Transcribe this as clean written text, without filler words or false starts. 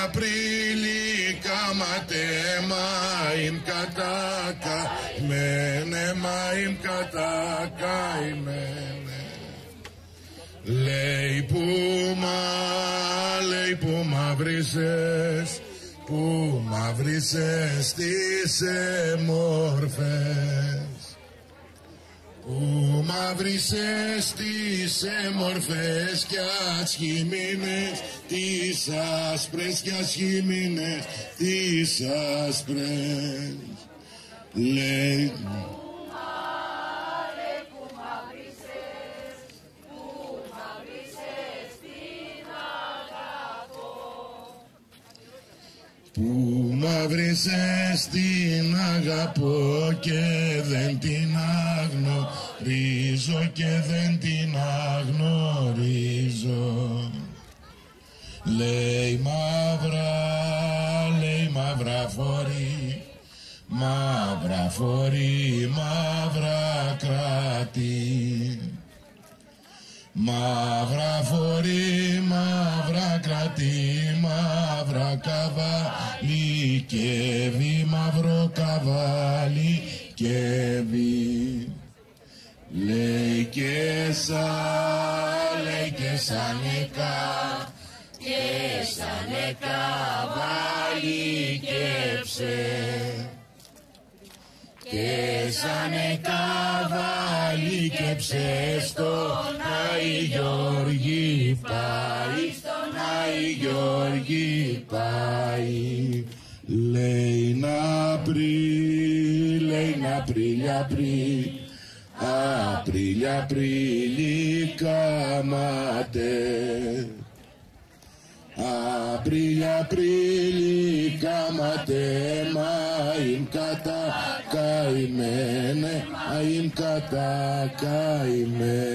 Απρίλη κάματε μαΐμ κατά καημένε, μαΐμ κατά καημένε. Λέει που μαυρίσες, που μαυρίσες τις εμόρφες, που μαυρίσες τις εμόρφες κι ασχήμινες τις άσπρες, κι ασχήμινες τις άσπρες. Λέει που μαύρισες την αγαπώ και δεν την αγνωρίζω, και δεν την αγνωρίζω. Λέει μαύρα φορή, μαύρα φορή, μαύρα κράτη. Μαύρα φορή, μαύρα κρατή, μαύρα καβάλι και βι, μαύρο καβάλι και βι. Λέει και σανεκά, και σανεκά βάλει και ψε. Και σανε καβάλι και ψε, στον Άη Γιώργη πάει, στον Άη Γιώργη πάει. Λέει να Απρίλη κάματε. Απρίλη κάματε μαΐμ κατά καημένε, μαΐμ κατά καημένε.